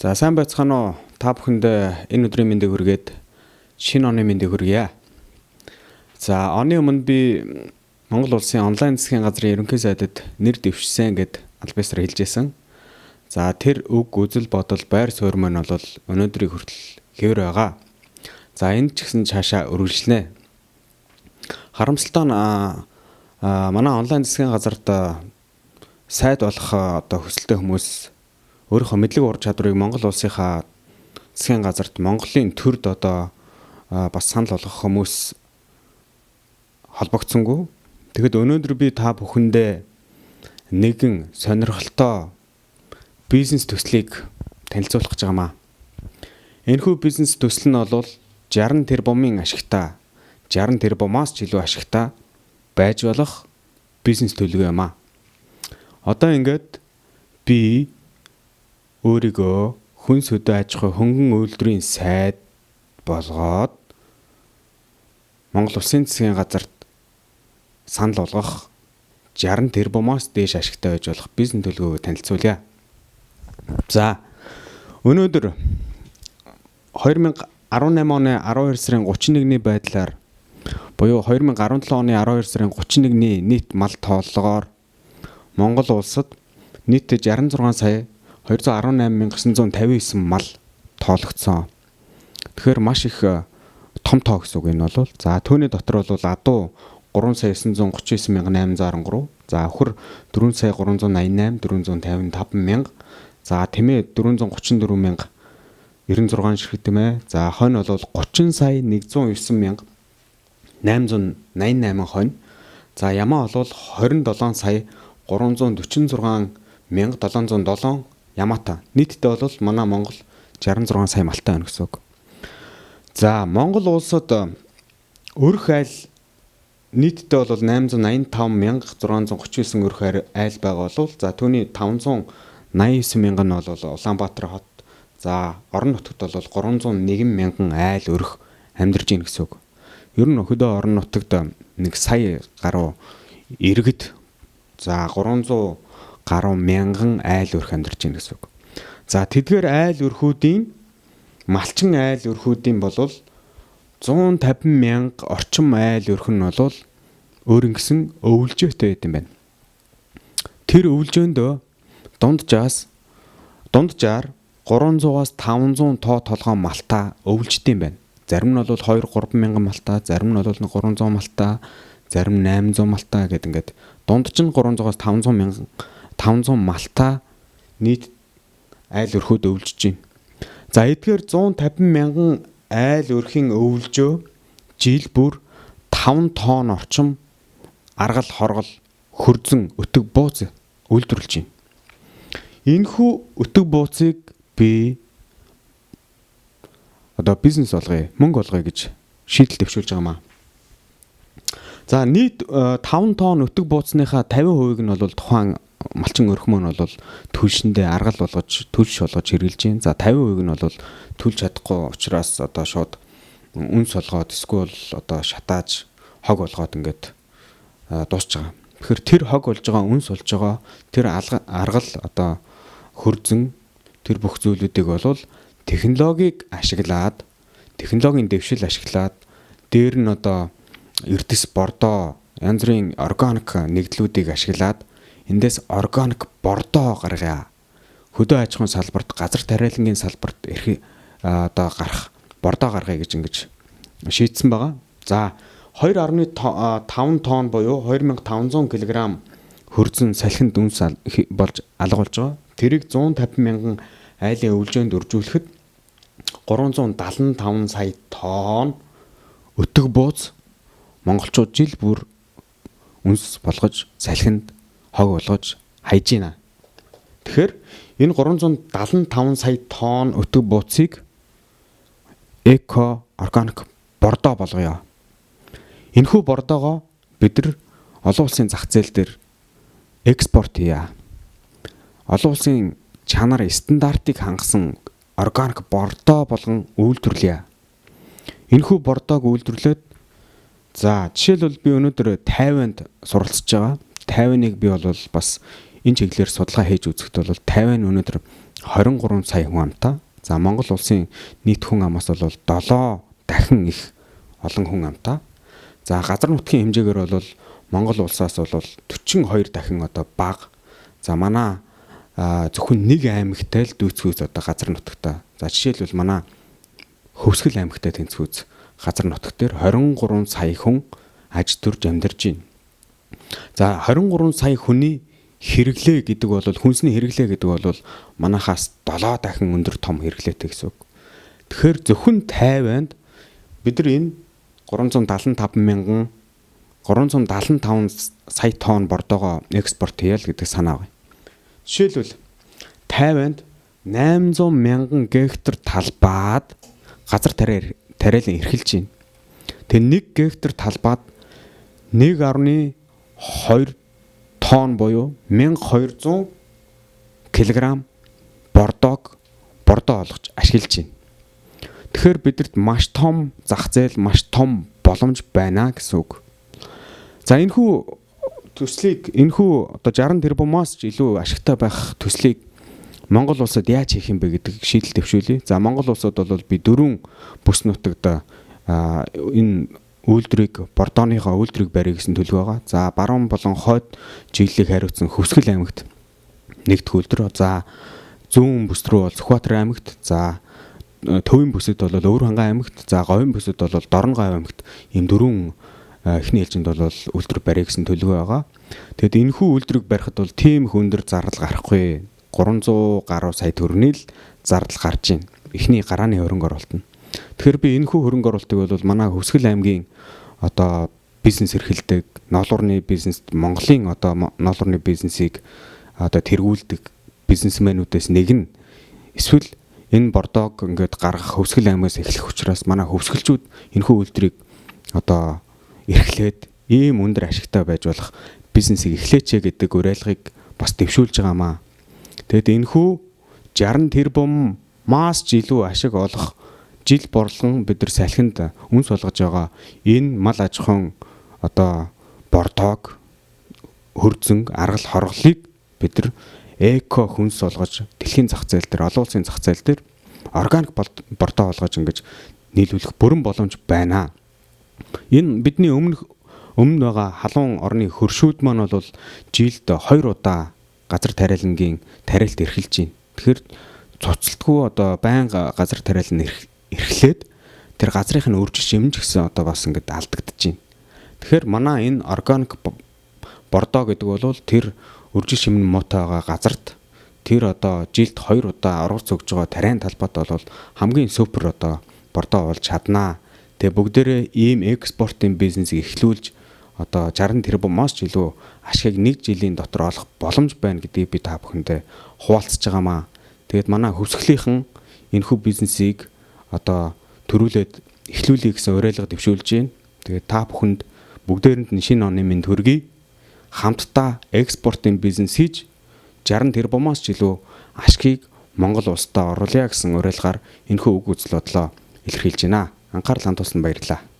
За сайн байцгаана уу? Та бүхэндээ энэ өдрийн мэндийг хүргээд шинэ оны мэндийг хүргье. За оны өмнө би Монгол улсын онлайн засгийн газрын ерөнхий сайдад нэр дэвшсэн гэд аль биесээр хэлжсэн. За тэр үг үзэл бодол байр суурь маань бол өнөөдрийг хүртэл хэвээр байгаа. За энэ ч гэсэн цаашаа үргэлжлэнэ. Харамсалтай нь манай онлайн засгийн газарт сайд болох хүсэлтэй хүмүүс өөрийнхөө мэдлэг ур чадварыг Монгол улсынхаа засгийн газарт Монголын төрд бас санал болгох хүмүүс холбогдсонгүй. Тэгэхэд өнөөдөр би та бүхэндээ нэгэн сонирхолтой бизнес төслийг танилцуулах гэж байгаамаа. Энэхүү бизнес төсөл нь бол 60 тэрбумын ашигтай, 60 тэрбумаас ч илүү ашигтай байж болох бизнес төлөв юм аа. Одоо ингээд би өөрийгөө хүн сөдөө аж ахуй хөнгөн үйлдвэрийн сайд болгоод Монгол Улсын засгийн газарт санал болгох 60 тэрбумаас дээш ашигтай байж болох бизнес төлөвөө танилцуулъя. За өнөөдөр 2018 оны 12 сарын 31-ний байдлаар буюу 2017 оны 12 сарын 31-ний нийт мал тооллогоор Монгол улсад нийт 66 сая 218,959 мал тоологдсон. Тэгэхээр маш их том тоо гэсэн үг энэ бол. За түүний дотор бол адуу 3,939,813. За өхөр 4,388,455 мянга. За тэмээ 434,096 ширхэг тэмээ. За хонь бол 30,109,888 хонь. За ямаа бол 27,346,707 ямаатай. Нийтдээ бол манай Монгол 66 сая малтай байна гэсэн үг. За Монгол улсад өрх айл нийтдээ бол 885,639 өрх айл байгаа бол за түүний 589,000 нь бол Улаанбаатар хот. За орон нутагт бол 301,000 айл өрх амьдарч байна гэсэн үг. Ер нь хөдөө орон нутагт 1 сая гаруй иргэд за 300 гаруй мянган айл өрх амьдарч байна гэсэн үг. За тэдгээр айл өрхүүдийн малчин айл өрхүүдийн бол 150 мянга орчим айл өрх нь бол өөрөнгөсөн өвлжөөтэй байт юм байна. Тэр өвлжөөнд дунджаар 300-аас 500 тоо толгой малтай өвлждөг юм байна. Зарим нь бол 2-3 мянган малтай, зарим нь бол 300 малтай, зарим 800 малтай гэдэг ингээд дунд чинь 300-аас 500 малтай нийт айл өрхүүд өвлжж байна. За эдгээр 150 мянган айл өрхийн өвлжөө жил бүр 5 тонн орчим аргал хоргол хөрзөн өтөг бууз үйлдвэрлэж байна. Энэхүү өтөг бууцыг би бизнес олгоё, мөнгө олгоё гэж шийдэл дэвшүүлж байгаамаа. За нийт 5 тонн өтөг бууцныхаа 50% нь бол тухайн малчин өрх мөн бол түлшиндээ аргал болгож түлш болгож хэрэгжилж байна. За 50% нь бол түлж чадахгүй учраас шууд үнс олгоод эсвэл шатааж хог олгоод ингээд дуусч байгаа. Тэгэхээр тэр хог болж байгаа, үнс болж байгаа тэр аргал хөрзөн тэр бүх зүйлүүдийг бол технологиг ашиглаад, технологийн дэвшил ашиглаад дээр нь эрдэс бордоо янз бүрийн органик нэгдлүүдийг ашиглаад эндээс органик бордоо гаргая. Хөдөө аж ахуйн салбарт, газар тариалангийн салбарт гарах бордоо гаргая гэж ингэж шийдсэн байгаа. За 2.5 тонн буюу 2500 кг хөрзөн салхинд үнс болж алгуулж байгаа. Тэрийг 150 мянган айлын өвлжөөнд үржүүлэхэд 375 сая тонн өтөг бууз монголчууд жил бүр үнс болгож салхинд хог болгож хайж байна. Тэгэхээр энэ 375 сая тонн өтөг бууцыг эко органик бордоо болгоё. Энэхүү бордоогоо бид нар олон улсын зах зээл дээр экспорт хийя. Олон улсын чанар стандартыг хангасан органик бордоо болгон үйлдвэрлэе. Энэхүү бордоог үйлдвэрлээд за жишээлбэл би өнөөдөр Тайванд суралцж байгаа. Тайваныг би бол бас энэ чиглэлээр судалгаа хийж үзэхэд бол Тайвань өнөөдөр 23 сая хүн амтай. За Монгол улсын нийт хүн амаас бол 7 дахин их олон хүн амтай. За газар нутгийн хэмжээгээр бол Монгол улсаас бол 42 дахин одоо бага. За манай зөвхөн нэг аймагтай л дүүцгүүц одоо газар нутагтаа. За жишээлбэл манай Хөвсгөл аймагтай тэнцвүүц газар нутагт дээр 23 сая хүн аж төрж амьдарч байна. За 23 сая хүний хэрэглээ гэдэг бол хүнсний хэрэглээ гэдэг бол манайхаас 7 дахин өндөр том хэрэглээтэй гэсэн үг. Тэгэхээр зөвхөн Тайванд бид нар энэ 375 сая тонн бордоогоо экспорт хийя л гэдэг санаа байна. Жишээлбэл Тайванд 800 мянган гектар талбайд газар тариалан эрхэлж байна. Тэгээ 1 гектар талбайд 1.2 тонн буюу 1200 кг бордоо олгож ашиглаж байна. Тэгэхээр бидэрт маш том зах зээл, маш том боломж байна гэсэн үг. За энэхүү одоо 60 тэрбумаас ч илүү ашигтай байх төслийг Монгол улсад яаж хийх юм бэ гэдэг шийдэл төвшүүлье. За Монгол улсад бол би 4 бүс нутагт энэ бордооныхоо үйлдвэрийг барья гэсэн төлөв байгаа. За баруун болон хойд чиглэлийг хариуцсан Хөвсгөл аймагт нэгдэх үйлдвэр. За зүүн бүс рүү бол Сүхбаатар аймагт, за төвийн бүсэд бол Өвөр хангай аймагт, за говийн бүсэд бол Дорногов аймагт ийм 4 эхний ээлжинд бол үйлдвэр барья гэсэн төлөв байгаа. Тэгэд энэхүү үйлдвэрийг барихад бол тийм их өндөр зардал гарахгүй. 300 гаруй сая төгрөний л зардал гарч байна. Эхний гарааны хөрөнгө оруулалт нь. Тэгэхээр би энэхүү хөрөнгө оруулалтыг бол манай Хөвсгөл аймгийн одоо бизнес эрхэлдэг, ноолуурны бизнест Монголын одоо ноолуурны бизнесийг одоо тэргүүлдэг бизнесмэнүүдээс нэг нь эсвэл энэ бордоог ингээд гаргах Хөвсгөл аймгаас эхлэх учраас манай хөвсгөлчүүд энэхүү үйлдвэрийг одоо эрхлээд ийм өндөр ашигтай байж болох бизнесийг эхлээчээ гэдэг уриалгыг бас дэвшүүлж байгаамаа. Тэгэд энэхүү 60 тэрбумаас ч илүү ашиг олох жил борлон бид нар салхинд үнс болгож байгаа энэ мал аж ахуйн одоо бордоог хөрзөнг аргал хорголыг бид нар эко хүнс болгож дэлхийн зах зээл дээр, олон улсын зах зээл дээр органик бордоо болгож ингэж нийлүүлэх бүрэн боломж байна. Энэ бидний өмнө байгаа халуун орны хөршүүд маань бол жилд 2 удаа газар тариалангийн тариалт эрхэлж байна. Тэгэхээр цуцалтгүй одоо байнга газар тариалан эрхлээд тэр газрынх нь үржиж шимж гэсэн одоо бас ингээд алдагдаж байна. Тэгэхээр манай энэ органик бордоо гэдэг бол тэр үржиж шимэн муутайгаа газарт тэр одоо жилд 2 удаа оруулц өгж байгаа тариан талбайд бол хамгийн супер одоо бордоо болж чаднаа. Тэгээ бүгдээрээ ийм экспортын бизнесийг эхлүүлж одоо 60 тэрбумаас ч илүү ашгийг 1 жилийн дотор олох боломж байна гэдгийг би та бүхэндээ хуваалцаж байгаамаа. Тэгээд манай хөвсгөлийнхэн энэхүү бизнесийг одоо төрүүлээд эхлүүлэе гэсэн уриалга дэвшүүлж байна. Тэгээд та бүхэнд бүгдээрэнд нь шинэ оны минь төргий хамтдаа экспортын бизнес хийж 60 тэрбумаас ч илүү ашгийг Монгол улсад оруулъя гэсэн уриалгаар энэхүү үг үзэл бодлоо илэрхийлж байна. Анхаарал хандуулсанд баярлалаа.